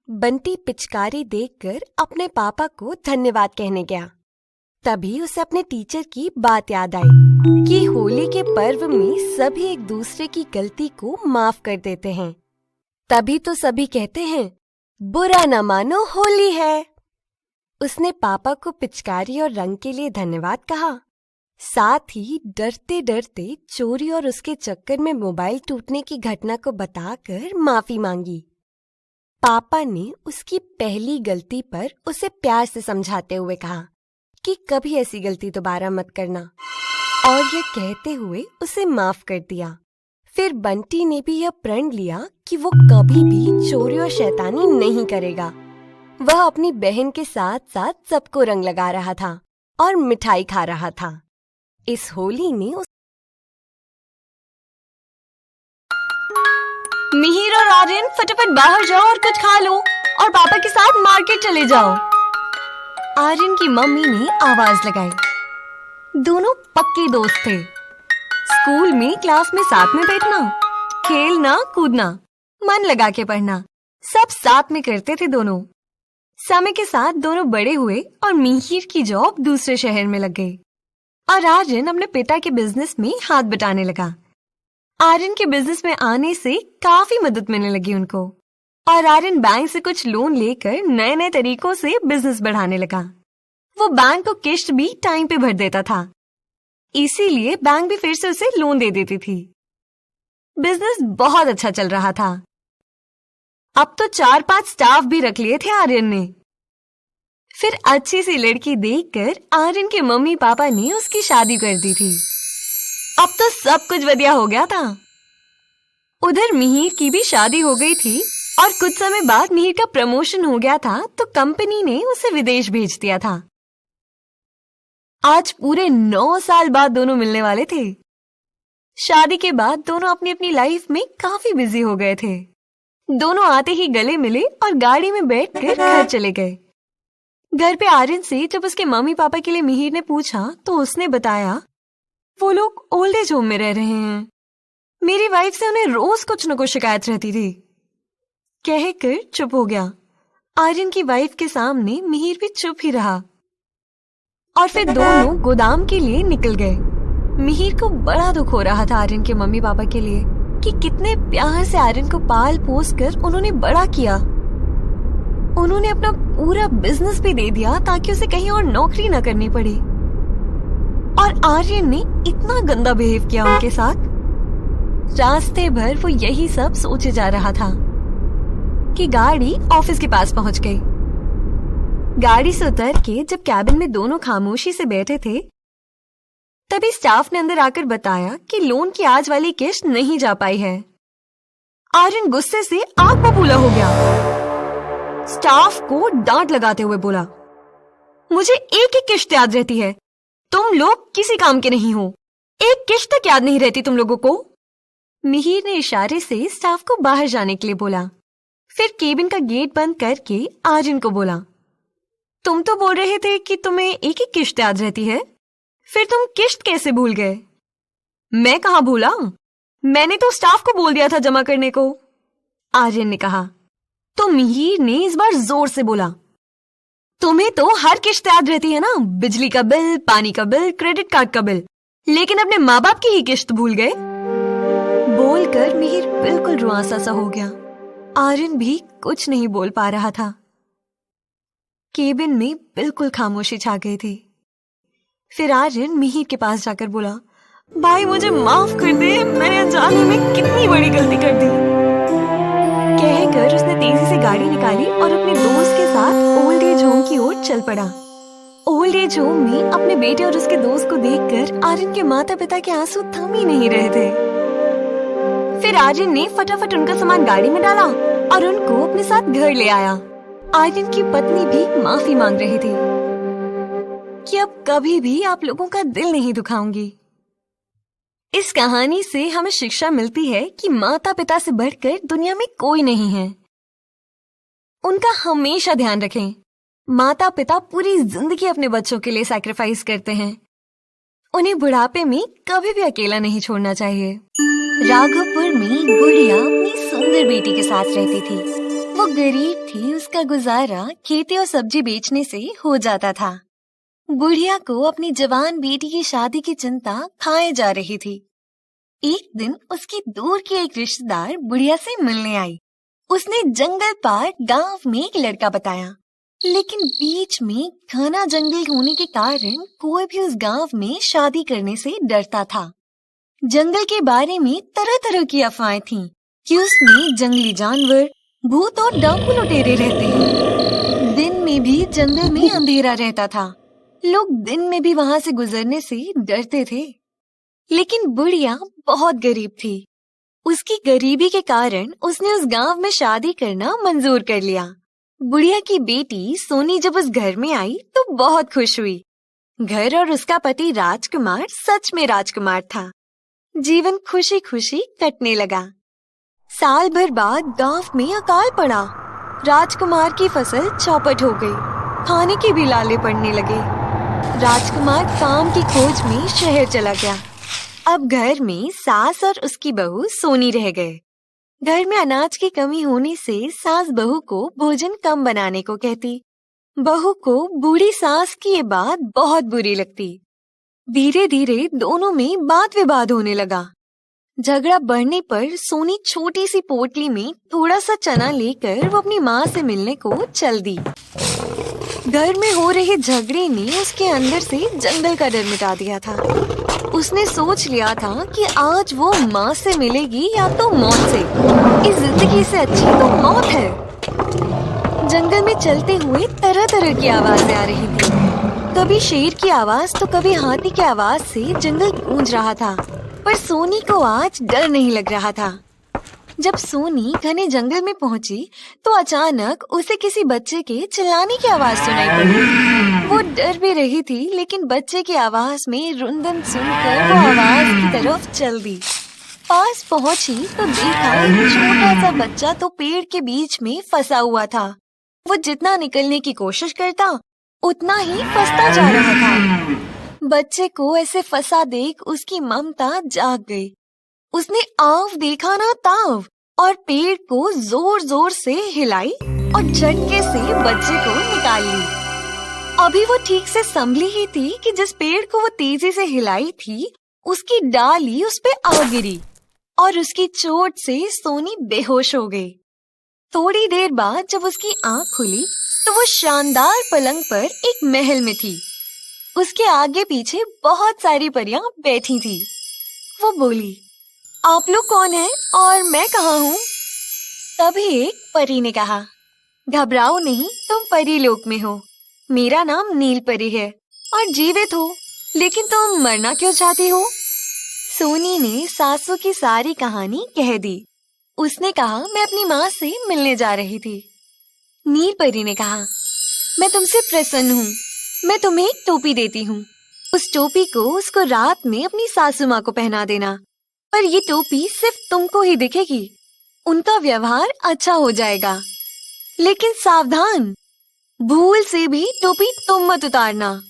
बंटी पिचकारी देखकर अपने पापा को धन्यवाद कहने गया। तभी उसे अपने टीचर की बात याद आई कि होली के पर्व में सभी एक दूसरे की गलती को माफ कर देते हैं। तभी तो सभी कहते हैं, बुरा न मानो होली है। उसने पापा को पिचकारी और रंग के लिए धन्यवाद कहा। साथ ही डरते डरते चोरी और उसके चक्कर में मोबाइल टूटने की घटना को बताकर माफी मांगी। पापा ने उसकी पहली गलती पर उसे प्यार से समझाते हुए कहा कि कभी ऐसी गलती दोबारा मत करना, और यह कहते हुए उसे माफ कर दिया। फिर बंटी ने भी यह प्रण लिया कि वो कभी भी चोरी और शैतानी नहीं करेगा। वह अपनी बहन के साथ साथ सबको रंग लगा रहा था और मिठाई खा रहा था। इस होली में मिहिर और आर्यन फटाफट बाहर जाओ और कुछ खा लो और पापा के साथ मार्केट चले जाओ। आर्यन की मम्मी ने आवाज लगाई। दोनों पक्के दोस्त थे। स्कूल में क्लास में साथ में बैठना, खेलना कूदना, मन लगा के पढ़ना, सब साथ में करते थे दोनों। समय के साथ दोनों बड़े हुए और मिहिर की जॉब दूसरे शहर में लग गई और आर्यन अपने पिता के बिजनेस में हाथ बटाने लगा। आर्यन के बिजनेस में आने से काफी मदद मिलने लगी उनको और आर्यन बैंक से कुछ लोन लेकर नए नए तरीकों से बिजनेस बढ़ाने लगा। वो बैंक को किस्त भी टाइम पे भर देता था, इसीलिए बैंक भी फिर से उसे लोन दे देती थी। बिजनेस बहुत अच्छा चल रहा था। अब तो 4-5 स्टाफ भी रख लिए थे आर्यन ने। फिर अच्छी सी लड़की देखकर आर्यन के मम्मी पापा ने उसकी शादी कर दी थी। अब तो सब कुछ बढ़िया हो गया था। उधर मिहिर की भी शादी हो गई थी और कुछ समय बाद मिहिर का प्रमोशन हो गया था तो कंपनी ने उसे विदेश भेज दिया था। आज पूरे 9 साल बाद दोनों मिलने वाले थे। शादी के बाद दोनों अपनी अपनी लाइफ में काफी बिजी हो गए थे। दोनों आते ही गले मिले और गाड़ी में बैठकर घर चले गए। घर पे आर्यन से जब उसके मम्मी पापा के लिए मिहिर ने पूछा तो उसने बताया, वो लोग ओल्ड एज होम में रह रहे हैं। मेरी वाइफ से उन्हें रोज कुछ न कुछ शिकायत रहती थी। कहकर चुप हो गया। आर्यन की वाइफ के सामने मिहिर भी चुप ही रहा और फिर दोनों गोदाम के लिए निकल गए। मिहिर को बड़ा दुख हो रहा था आर्यन के मम्मी पापा के लिए कि कितने प्यार से आर्यन को पाल पोस कर उन्होंने बड़ा किया। उन्होंने अपना पूरा बिजनेस भी दे दिया ताकि उसे कहीं और नौकरी न करनी पड़े। और आर्यन ने इतना गंदा बिहेव किया उनके साथ। रास्ते भर वो यही सब सोचे जा रहा था कि गाड़ी ऑफिस के पास पहुंच गई। गाड़ी से उतर के जब कैबिन में दोनों खामोशी से बैठे थे तभी स्टाफ ने अंदर आकर बताया कि लोन की आज वाली किस्त नहीं जा पाई है। आर्यन गुस्से से आग बबूला हो गया। स्टाफ को डांट लगाते हुए बोला, मुझे एक एक किस्त याद रहती है, तुम लोग किसी काम के नहीं हो। एक किस्त तक याद नहीं रहती तुम लोगों को। मिहिर ने इशारे से स्टाफ को बाहर जाने के लिए बोला। फिर केबिन का गेट बंद करके आर्यन को बोला, तुम तो बोल रहे थे कि तुम्हें एक एक किस्त याद रहती है, फिर तुम किस्त कैसे भूल गए? मैं कहाँ भूला, मैंने तो स्टाफ को बोल दिया था जमा करने को, आर्यन ने कहा। तो मिहिर ने इस बार जोर से बोला, तुम्हें तो हर किस्त याद रहती है ना, बिजली का बिल, पानी का बिल, क्रेडिट कार्ड का बिल, लेकिन अपने माँ बाप की ही किस्त भूल गए। बोलकर मिहिर बिल्कुल रुआंसा सा हो गया। आर्यन भी कुछ नहीं बोल पा रहा था। केबिन में बिल्कुल खामोशी छा गई थी। फिर आर्यन मिहिर के पास जाकर बोला, भाई मुझे माफ कर दे, मैंने अनजाने में कितनी बड़ी गलती कर दी। कहकर उसने तेजी से गाड़ी निकाली और अपने दोस्त के साथ ओल्ड एज होम की ओर चल पड़ा। ओल्ड एज होम में अपने बेटे और उसके दोस्त को देखकर आर्यन के माता पिता के आंसू थम ही नहीं रहे थे। फिर आर्यन ने फटाफट उनका सामान गाड़ी में डाला और उनको अपने साथ घर ले आया। आर्यन की पत्नी भी माफी मांग रही थी कि अब कभी भी आप लोगों का दिल नहीं दुखाऊंगी। इस कहानी से हमें शिक्षा मिलती है कि माता पिता से बढ़कर दुनिया में कोई नहीं है। उनका हमेशा ध्यान रखें। माता पिता पूरी जिंदगी अपने बच्चों के लिए सैक्रिफाइस करते हैं, उन्हें बुढ़ापे में कभी भी अकेला नहीं छोड़ना चाहिए। राघवपुर में एक बुढ़िया अपनी सुंदर बेटी के साथ रहती थी। वो गरीब थी, उसका गुजारा खेती और सब्जी बेचने से हो जाता था। बुढ़िया को अपनी जवान बेटी की शादी की चिंता खाए जा रही थी। एक दिन उसकी दूर की एक रिश्तेदार बुढ़िया से मिलने आई। उसने जंगल पार गांव में एक लड़का बताया, लेकिन बीच में घना जंगल होने के कारण कोई भी उस गांव में शादी करने से डरता था। जंगल के बारे में तरह तरह की अफवाहें थीं कि उसमें जंगली जानवर, भूत और डाकू लुटेरे रहते हैं। दिन में भी जंगल में अंधेरा रहता था। लोग दिन में भी वहां से गुजरने से डरते थे। लेकिन बुढ़िया बहुत गरीब थी। उसकी गरीबी के कारण उसने उस गांव में शादी करना मंजूर कर लिया। बुढ़िया की बेटी सोनी जब उस घर में आई तो बहुत खुश हुई। घर और उसका पति राजकुमार सच में राजकुमार था। जीवन खुशी खुशी कटने लगा। साल भर बाद गांव में अकाल पड़ा। राजकुमार की फसल चौपट हो गई। खाने के भी लाले पड़ने लगे। राजकुमार काम की खोज में शहर चला गया। अब घर में सास और उसकी बहू सोनी रह गए। घर में अनाज की कमी होने से सास बहू को भोजन कम बनाने को कहती। बहू को बूढ़ी सास की ये बात बहुत बुरी लगती। धीरे धीरे दोनों में बात विवाद होने लगा। झगड़ा बढ़ने पर सोनी छोटी सी पोटली में थोड़ा सा चना लेकर वो अपनी माँ से मिलने को चल दी। घर में हो रहे झगड़े ने उसके अंदर से जंगल का डर मिटा दिया था। उसने सोच लिया था कि आज वो माँ से मिलेगी या तो मौत से। इस जिंदगी से अच्छी तो मौत है। जंगल में चलते हुए तरह तरह की आवाजें आ रही थी। कभी शेर की आवाज तो कभी हाथी की आवाज से जंगल गूंज रहा था। पर सोनी को आज डर नहीं लग रहा था। जब सोनी घने जंगल में पहुंची तो अचानक उसे किसी बच्चे के चिल्लाने की आवाज सुनाई पड़ी। वो डर भी रही थी, लेकिन बच्चे की आवाज में रुंदन सुनकर वो आवाज की तरफ चल दी। पास पहुंची तो देखा एक छोटा सा बच्चा तो पेड़ के बीच में फंसा हुआ था। वो जितना निकलने की कोशिश करता उतना ही फंसता जा रहा था। बच्चे को ऐसे फंसा देख उसकी ममता जाग गई। उसने आव देखा ना ताव और पेड़ को जोर जोर से हिलाई और झटके से बच्चे को निकाल ली। अभी वो ठीक से संभली ही थी कि जिस पेड़ को वो तेजी से हिलाई थी उसकी डाली उस पे आ गिरी और उसकी चोट से सोनी बेहोश हो गई। थोड़ी देर बाद जब उसकी आंख खुली तो वो शानदार पलंग पर एक महल में थी। उसके आगे पीछे बहुत सारी परियां बैठी थी। वो बोली, आप लोग कौन हैं और मैं कहाँ हूँ? तभी एक परी ने कहा, घबराओ नहीं, तुम परी लोक में हो। मेरा नाम नील परी है और जीवित हो, लेकिन तुम मरना क्यों चाहती हो? सोनी ने सासू की सारी कहानी कह दी। उसने कहा, मैं अपनी माँ से मिलने जा रही थी। नील परी ने कहा, मैं तुमसे प्रसन्न हूँ। मैं तुम्हें एक टोपी देती हूँ। उस टोपी को उसको रात में अपनी सासू माँ को पहना देना, पर ये टोपी सिर्फ तुमको ही दिखेगी। उनका व्यवहार अच्छा हो जाएगा, लेकिन सावधान, भूल से भी टोपी तुम मत उतारना।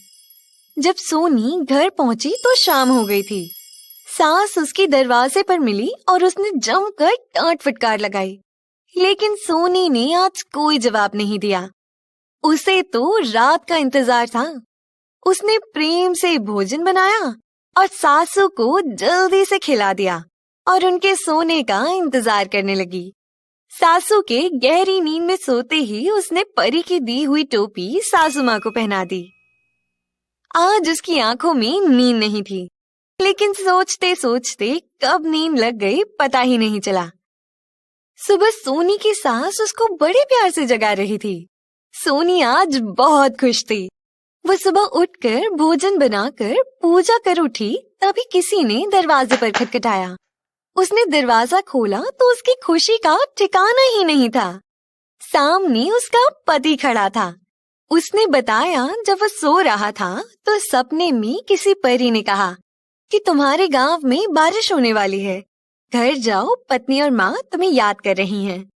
जब सोनी घर पहुंची तो शाम हो गई थी। सास उसकी दरवाजे पर मिली और उसने जमकर डांट फटकार लगाई, लेकिन सोनी ने आज कोई जवाब नहीं दिया। उसे तो रात का इंतजार था। उसने प्रेम से भोजन बनाया और सासू को जल्दी से खिला दिया और उनके सोने का इंतजार करने लगी। सासू के गहरी नींद में सोते ही उसने परी की दी हुई टोपी सासू माँ को पहना दी। आज उसकी आंखों में नींद नहीं थी, लेकिन सोचते सोचते कब नींद लग गई पता ही नहीं चला। सुबह सोनी की सास उसको बड़े प्यार से जगा रही थी। सोनी आज बहुत खुश थी। वो सुबह उठकर भोजन बनाकर पूजा कर उठी, तभी किसी ने दरवाजे पर खटखटाया। उसने दरवाजा खोला तो उसकी खुशी का ठिकाना ही नहीं था। सामने उसका पति खड़ा था। उसने बताया, जब वो सो रहा था तो सपने में किसी परी ने कहा कि तुम्हारे गांव में बारिश होने वाली है, घर जाओ, पत्नी और माँ तुम्हें याद कर रही हैं।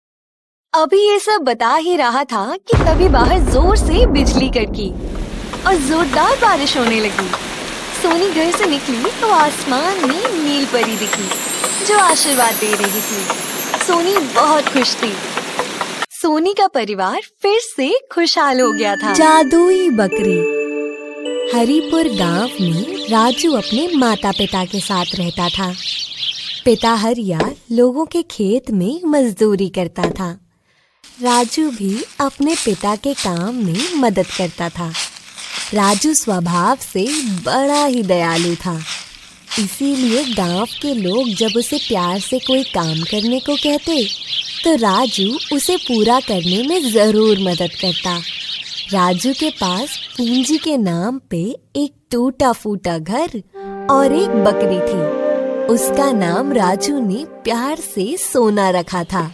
अभी ये सब बता ही रहा था कि तभी बाहर जोर से बिजली कड़की और जोरदार बारिश होने लगी। सोनी घर से निकली तो आसमान में नील परी दिखी जो आशीर्वाद दे रही थी। सोनी बहुत खुश थी। सोनी का परिवार फिर से खुशहाल हो गया था। जादुई बकरी। हरिपुर गांव में राजू अपने माता पिता के साथ रहता था। पिता हरिया लोगों के खेत में मजदूरी करता था। राजू भी अपने पिता के काम में मदद करता था। राजू स्वभाव से बड़ा ही दयालु था, इसीलिए गांव के लोग जब उसे प्यार से कोई काम करने को कहते तो राजू उसे पूरा करने में जरूर मदद करता। राजू के पास पूंजी के नाम पे एक टूटा फूटा घर और एक बकरी थी। उसका नाम राजू ने प्यार से सोना रखा था,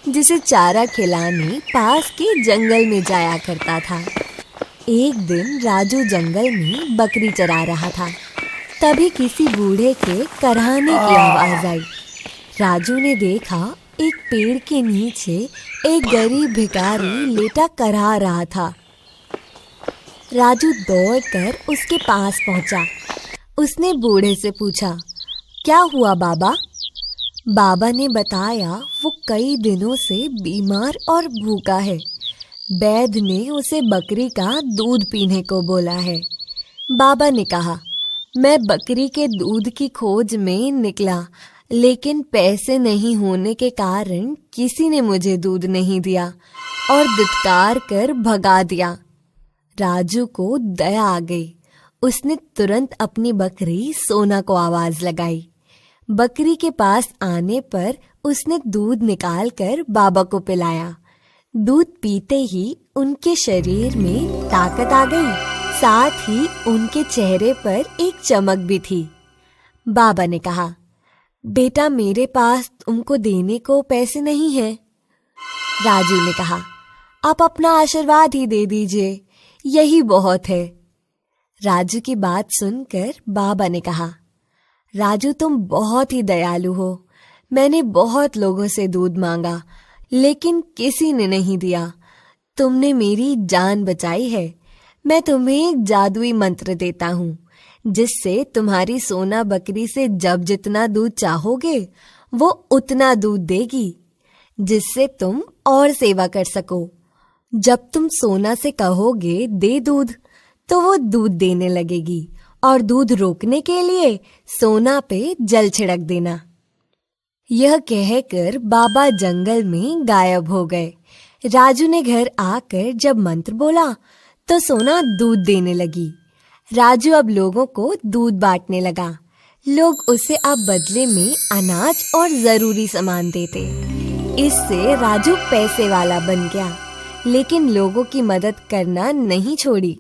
जिसे चारा खिलाने पास के जंगल में जाया करता था। एक दिन राजू जंगल में बकरी चरा रहा था, तभी किसी बूढ़े के कराहने की आवाज आई। राजू ने देखा एक पेड़ के नीचे एक गरीब भिखारी लेटा करा रहा था। राजू दौड़कर उसके पास पहुंचा। उसने बूढ़े से पूछा, क्या हुआ बाबा? बाबा ने बताया वो कई दिनों से बीमार और भूखा है। वैद्य ने उसे बकरी का दूध पीने को बोला है। बाबा ने कहा, मैं बकरी के दूध की खोज में निकला, लेकिन पैसे नहीं होने के कारण किसी ने मुझे दूध नहीं दिया और दुत्कार कर भगा दिया। राजू को दया आ गई। उसने तुरंत अपनी बकरी सोना को आवाज लगाई। बकरी के पास आने पर उसने दूध निकालकर बाबा को पिलाया। दूध पीते ही उनके शरीर में ताकत आ गई, साथ ही उनके चेहरे पर एक चमक भी थी। बाबा ने कहा, बेटा मेरे पास तुमको देने को पैसे नहीं हैं। राजू ने कहा, आप अपना आशीर्वाद ही दे दीजिए, यही बहुत है। राजू की बात सुनकर बाबा ने कहा, राजू तुम बहुत ही दयालु हो। मैंने बहुत लोगों से दूध मांगा, लेकिन किसी ने नहीं दिया। तुमने मेरी जान बचाई है। मैं तुम्हें एक जादुई मंत्र देता हूँ, जिससे तुम्हारी सोना बकरी से जब जितना दूध चाहोगे वो उतना दूध देगी, जिससे तुम और सेवा कर सको। जब तुम सोना से कहोगे दे दूध, तो वो दूध देने लगेगी और दूध रोकने के लिए सोना पे जल छिड़क देना। यह कहकर बाबा जंगल में गायब हो गए। राजू ने घर आकर जब मंत्र बोला तो सोना दूध देने लगी। राजू अब लोगों को दूध बांटने लगा। लोग उसे अब बदले में अनाज और जरूरी सामान देते। इससे राजू पैसे वाला बन गया, लेकिन लोगों की मदद करना नहीं छोड़ी।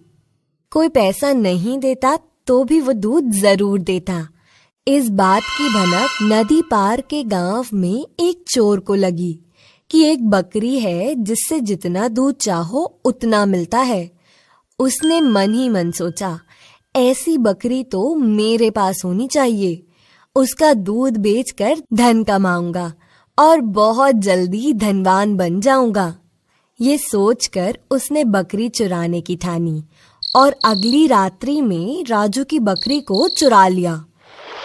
कोई पैसा नहीं देता तो भी वो दूध जरूर देता। इस बात की भनक नदी पार के गांव में एक चोर को लगी कि एक बकरी है जिससे जितना दूध चाहो उतना मिलता है। उसने मन ही मन सोचा, ऐसी बकरी तो मेरे पास होनी चाहिए। उसका दूध बेचकर धन कमाऊंगा और बहुत जल्दी धनवान बन जाऊंगा। ये सोचकर उसने बकरी चुराने की ठानी और अगली रात्रि में राजू की बकरी को चुरा लिया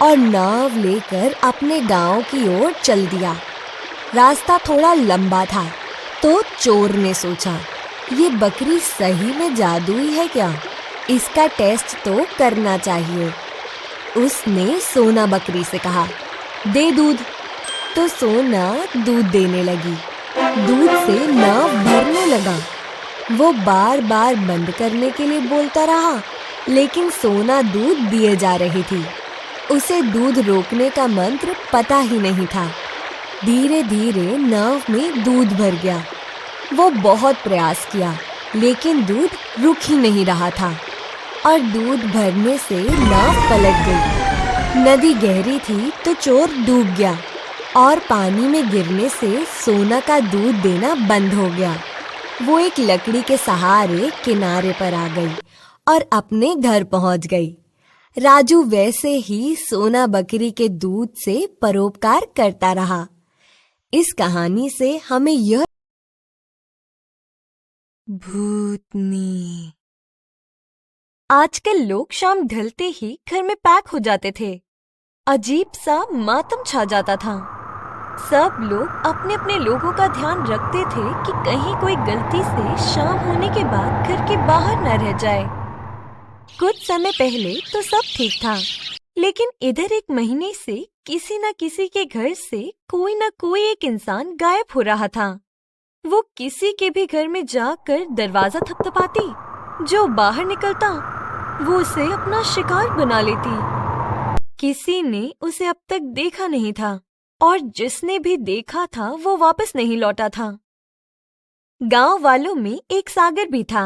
और नाव लेकर अपने गांव की ओर चल दिया। रास्ता थोड़ा लंबा था तो चोर ने सोचा, ये बकरी सही में जादुई है क्या? इसका टेस्ट तो करना चाहिए। उसने सोना बकरी से कहा, दे दूध। तो सोना दूध देने लगी। दूध से नाव भरने लगा। वो बार बार बंद करने के लिए बोलता रहा, लेकिन सोना दूध दिए जा रही थी। उसे दूध रोकने का मंत्र पता ही नहीं था। धीरे धीरे नाव में दूध भर गया। वो बहुत प्रयास किया, लेकिन दूध रुक ही नहीं रहा था और दूध भरने से नाव पलट गई। नदी गहरी थी तो चोर डूब गया और पानी में गिरने से सोना का दूध देना बंद हो गया। वो एक लकड़ी के सहारे किनारे पर आ गई और अपने घर पहुंच गई। राजू वैसे ही सोना बकरी के दूध से परोपकार करता रहा। इस कहानी से हमें यह भूतनी आजकल लोग शाम ढलते ही घर में पैक हो जाते थे। अजीब सा मातम छा जाता था। सब लोग अपने अपने लोगों का ध्यान रखते थे कि कहीं कोई गलती से शाम होने के बाद घर के बाहर न रह जाए। कुछ समय पहले तो सब ठीक था, लेकिन इधर एक महीने से किसी न किसी के घर से कोई न कोई एक इंसान गायब हो रहा था। वो किसी के भी घर में जाकर दरवाजा थपथपाती, जो बाहर निकलता वो उसे अपना शिकार बना लेती। किसी ने उसे अब तक देखा नहीं था और जिसने भी देखा था वो वापस नहीं लौटा था। गांव वालों में एक सागर भी था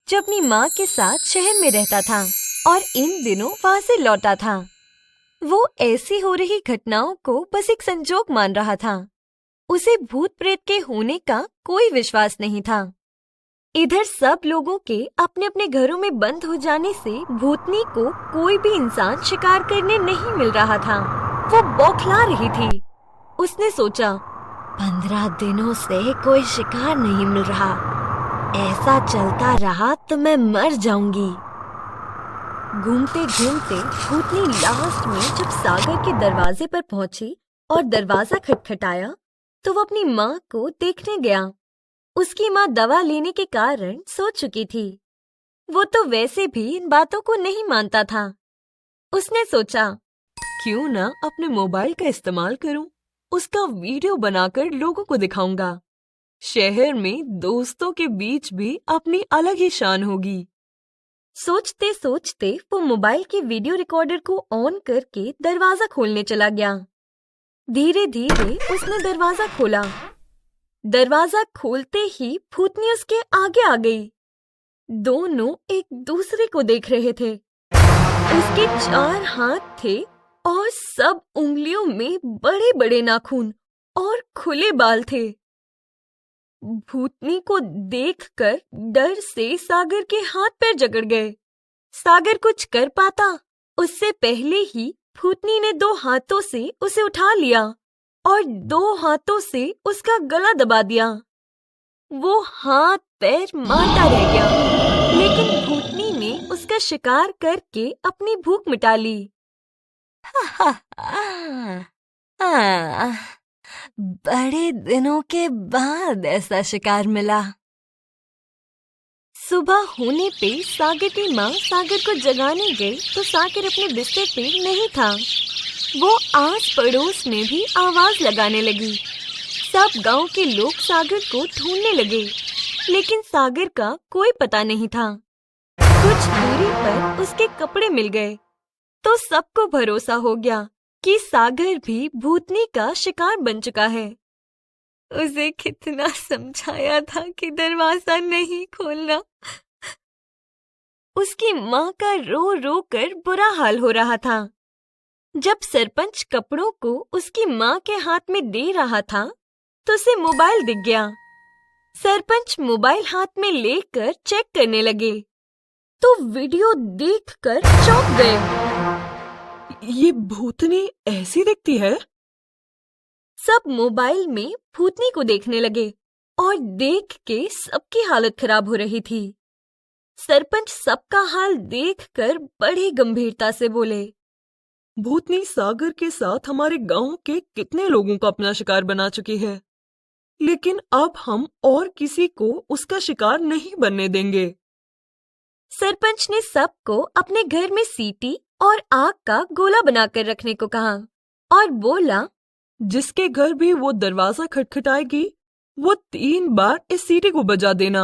जो अपनी माँ के साथ शहर में रहता था और इन दिनों वहां से लौटा था। वो ऐसी हो रही घटनाओं को बस एक संजोग मान रहा था। उसे भूत प्रेत के होने का कोई विश्वास नहीं था। इधर सब लोगों के अपने अपने घरों में बंद हो जाने से भूतनी को कोई भी इंसान शिकार करने नहीं मिल रहा था। वो बौखला रही थी। उसने सोचा, 15 दिनों से कोई शिकार नहीं मिल रहा। ऐसा चलता रहा तो मैं मर जाऊंगी। घूमते घूमते भूतनी लास्ट में जब सागर के दरवाजे पर पहुंची और दरवाजा खटखटाया तो वो अपनी माँ को देखने गया। उसकी माँ दवा लेने के कारण सो चुकी थी। वो तो वैसे भी इन बातों को नहीं मानता था। उसने सोचा, क्यों ना अपने मोबाइल का इस्तेमाल करूं, उसका वीडियो बनाकर लोगों को दिखाऊंगा। शहर में दोस्तों के बीच भी अपनी अलग ही शान होगी। सोचते सोचते वो मोबाइल के वीडियो रिकॉर्डर को ऑन करके दरवाजा खोलने चला गया। धीरे धीरे उसने दरवाजा खोला। दरवाजा खोलते ही भूतनी उसके आगे आ गई। दोनों एक दूसरे को देख रहे थे। उसके 4 हाथ थे और सब उंगलियों में बड़े बड़े नाखून और खुले बाल थे। भूतनी को देखकर डर से सागर के हाथ पैर जकड़ गए। सागर कुछ कर पाता उससे पहले ही भूतनी ने 2 हाथों से उसे उठा लिया और 2 हाथों से उसका गला दबा दिया। वो हाथ पैर मारता रह गया, लेकिन भूतनी ने उसका शिकार करके अपनी भूख मिटा ली। बड़े दिनों के बाद ऐसा शिकार मिला। सुबह होने पे सागर की माँ सागर को जगाने गई तो सागर अपने बिस्तर पे नहीं था। वो आस पड़ोस में भी आवाज लगाने लगी। सब गांव के लोग सागर को ढूंढने लगे, लेकिन सागर का कोई पता नहीं था। कुछ दूरी पर उसके कपड़े मिल गए तो सबको भरोसा हो गया कि सागर भी भूतनी का शिकार बन चुका है। उसे कितना समझाया था कि दरवाजा नहीं खोलना। उसकी माँ का रो रो कर बुरा हाल हो रहा था। जब सरपंच कपड़ों को उसकी माँ के हाथ में दे रहा था तो उसे मोबाइल दिख गया। सरपंच मोबाइल हाथ में लेकर चेक करने लगे तो वीडियो देखकर चौंक गए। ये भूतनी ऐसी दिखती है? सब मोबाइल में भूतनी को देखने लगे और देख के सबकी हालत खराब हो रही थी। सरपंच सबका हाल देखकर बड़े गंभीरता से बोले, भूतनी सागर के साथ हमारे गांव के कितने लोगों का अपना शिकार बना चुकी है, लेकिन अब हम और किसी को उसका शिकार नहीं बनने देंगे। सरपंच ने सबको अपने घर में सीटी और आग का गोला बनाकर रखने को कहा और बोला, जिसके घर भी वो दरवाजा खटखटाएगी वो 3 बार इस सीटी को बजा देना।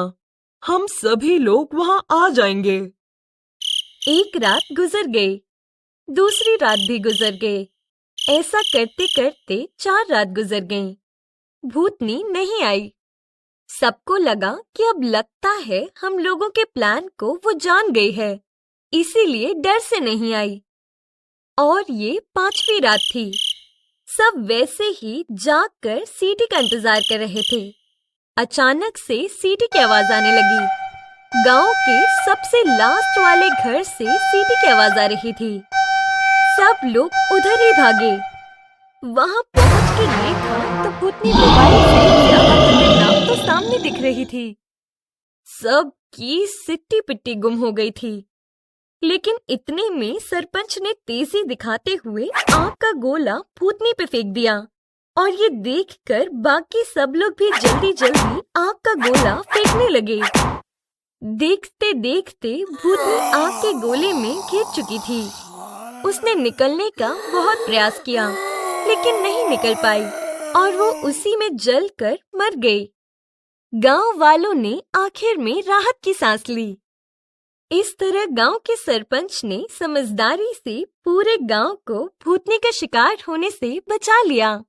हम सभी लोग वहां आ जाएंगे। एक रात गुजर गई, दूसरी रात भी गुजर गई। ऐसा करते करते 4 रात गुजर गईं। भूतनी नहीं आई। सबको लगा कि अब लगता है हम लोगों के प्लान को वो जान गई है, इसीलिए डर से नहीं आई। और ये 5वीं रात थी। सब वैसे ही जागकर सीटी का इंतजार कर रहे थे। अचानक से सीटी की आवाज आने लगी। गांव के सबसे लास्ट वाले घर से सीटी की आवाज आ रही थी। सब लोग उधर ही भागे। वहां पहुंच के देखा तो भूतनी मोबाइल से ज्यादा खतरनाक तो सामने दिख रही थी। सब की सिट्टी पिट्टी गुम हो गई थी। लेकिन इतने में सरपंच ने तेजी दिखाते हुए आग का गोला भूतनी पे फेंक दिया और ये देखकर बाकी सब लोग भी जल्दी जल्दी आग का गोला फेंकने लगे। देखते देखते भूतनी आग के गोले में घिर चुकी थी। उसने निकलने का बहुत प्रयास किया लेकिन नहीं निकल पाई और वो उसी में जलकर मर गई। गांव वालों ने आखिर में राहत की सांस ली। इस तरह गांव के सरपंच ने समझदारी से पूरे गांव को भूतनी का शिकार होने से बचा लिया।